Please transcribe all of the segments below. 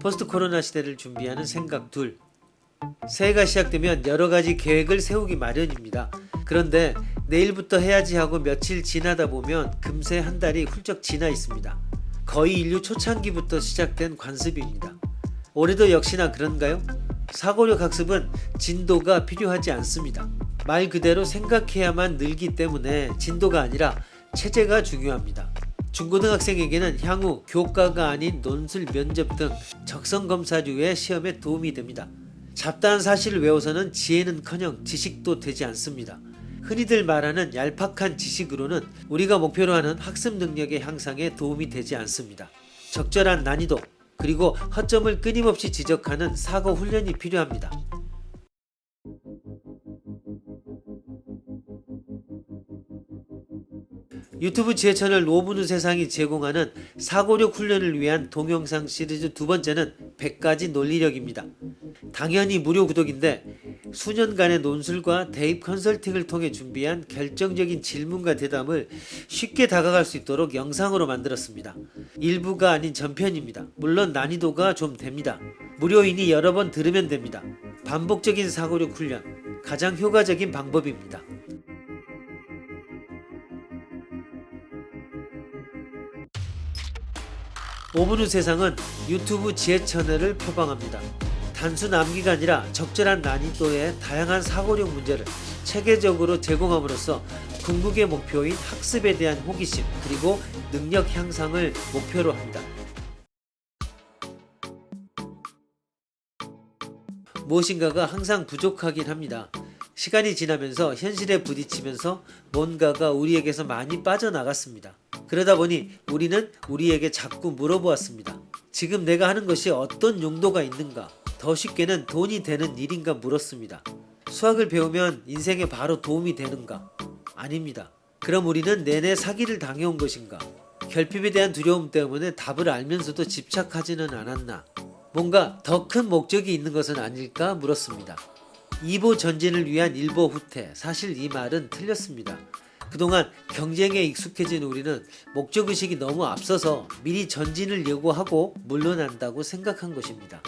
포스트 코로나 시대를 준비하는 생각 둘. 새해가 시작되면 여러가지 계획을 세우기 마련입니다. 그런데 내일부터 해야지 하고 며칠 지나다 보면 금세 한 달이 훌쩍 지나 있습니다. 거의 인류 초창기부터 시작된 관습입니다. 올해도 역시나 그런가요? 사고력 학습은 진도가 필요하지 않습니다. 말 그대로 생각해야만 늘기 때문에 진도가 아니라 체제가 중요합니다. 중고등학생에게는 향후 교과가 아닌 논술, 면접 등 적성검사류의 시험에 도움이 됩니다. 잡다한 사실을 외워서는 지혜는커녕 지식도 되지 않습니다. 흔히들 말하는 얄팍한 지식으로는 우리가 목표로 하는 학습 능력의 향상에 도움이 되지 않습니다. 적절한 난이도 그리고 허점을 끊임없이 지적하는 사고 훈련이 필요합니다. 유튜브 지혜 채널 5분 후 세상이 제공하는 사고력 훈련을 위한 동영상 시리즈 두 번째는 100가지 논리력입니다. 당연히 무료 구독인데 수년간의 논술과 대입 컨설팅을 통해 준비한 결정적인 질문과 대답을 쉽게 다가갈 수 있도록 영상으로 만들었습니다. 일부가 아닌 전편입니다. 물론 난이도가 좀 됩니다. 무료이니 여러 번 들으면 됩니다. 반복적인 사고력 훈련, 가장 효과적인 방법입니다. 5분 후 세상은 유튜브 지혜 채널을 표방합니다. 단순 암기가 아니라 적절한 난이도의 다양한 사고력 문제를 체계적으로 제공함으로써 궁극의 목표인 학습에 대한 호기심 그리고 능력 향상을 목표로 합니다. 무엇인가가 항상 부족하긴 합니다. 시간이 지나면서 현실에 부딪히면서 뭔가가 우리에게서 많이 빠져나갔습니다. 그러다 보니 우리는 우리에게 자꾸 물어보았습니다. 지금 내가 하는 것이 어떤 용도가 있는가? 더 쉽게는 돈이 되는 일인가 물었습니다. 수학을 배우면 인생에 바로 도움이 되는가? 아닙니다. 그럼 우리는 내내 사기를 당해온 것인가? 결핍에 대한 두려움 때문에 답을 알면서도 집착하지는 않았나? 뭔가 더 큰 목적이 있는 것은 아닐까 물었습니다. 2보 전진을 위한 1보 후퇴. 사실 이 말은 틀렸습니다. 그동안 경쟁에 익숙해진 우리는 목적의식이 너무 앞서서 미리 전진을 예고하고 물러난다고 생각한 것입니다.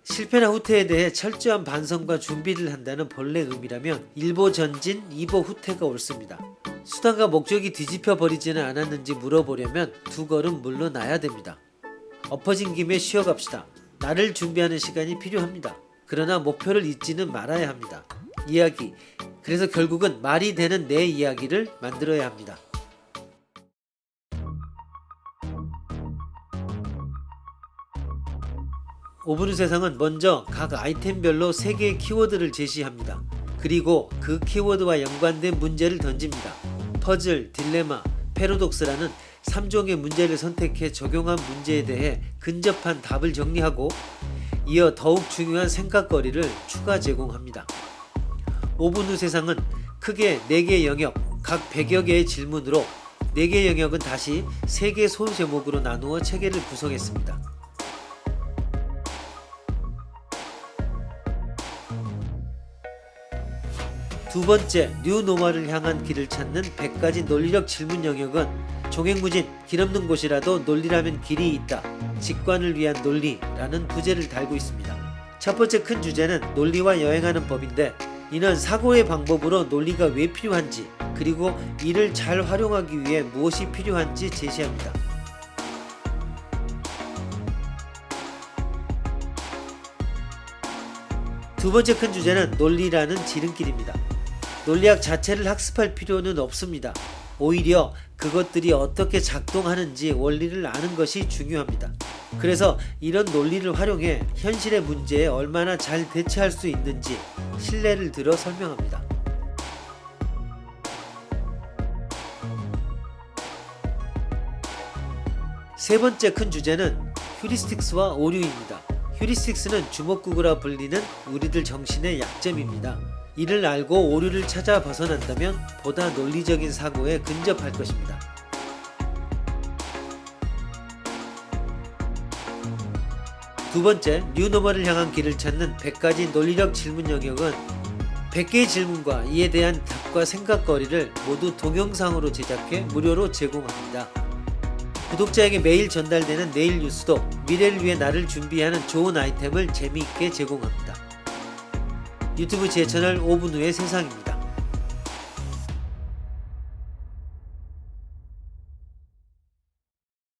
실패나 후퇴에 대해 철저한 반성과 준비를 한다는 본래 의미라면 1보 전진, 2보 후퇴가 옳습니다. 수단과 목적이 뒤집혀 버리지는 않았는지 물어보려면 두 걸음 물러나야 됩니다. 엎어진 김에 쉬어갑시다. 나를 준비하는 시간이 필요합니다. 그러나 목표를 잊지는 말아야 합니다. 이야기. 그래서 결국은 말이 되는 내 이야기를 만들어야 합니다. 오분의 세상은 먼저 각 아이템별로 3개의 키워드를 제시합니다. 그리고 그 키워드와 연관된 문제를 던집니다. 퍼즐, 딜레마, 패러독스라는 3종의 문제를 선택해 적용한 문제에 대해 근접한 답을 정리하고 이어 더욱 중요한 생각거리를 추가 제공합니다. 5분 후 세상은 크게 4개의 영역, 각 100여 개의 질문으로 4개의 영역은 다시 3개 소제목으로 나누어 체계를 구성했습니다. 두 번째, 뉴노멀을 향한 길을 찾는 100가지 논리력 질문 영역은 종횡무진, 길 없는 곳이라도 논리라면 길이 있다. 직관을 위한 논리라는 부제를 달고 있습니다. 첫 번째 큰 주제는 논리와 여행하는 법인데 이는 사고의 방법으로 논리가 왜 필요한지 그리고 이를 잘 활용하기 위해 무엇이 필요한지 제시합니다. 두 번째 큰 주제는 논리라는 지름길입니다. 논리학 자체를 학습할 필요는 없습니다. 오히려 그것들이 어떻게 작동하는지 원리를 아는 것이 중요합니다. 그래서 이런 논리를 활용해 현실의 문제에 얼마나 잘 대처할 수 있는지 신뢰를 들어 설명합니다. 세 번째 큰 주제는 휴리스틱스와 오류입니다. 휴리스틱스는 주먹구구라 불리는 우리들 정신의 약점입니다. 이를 알고 오류를 찾아 벗어난다면 보다 논리적인 사고에 근접할 것입니다. 두 번째, 뉴노멀을 향한 길을 찾는 100가지 논리력 질문 영역은 100개의 질문과 이에 대한 답과 생각거리를 모두 동영상으로 제작해 무료로 제공합니다. 구독자에게 매일 전달되는 내일 뉴스도 미래를 위해 나를 준비하는 좋은 아이템을 재미있게 제공합니다. 유튜브 제 채널 5분 후의 세상입니다.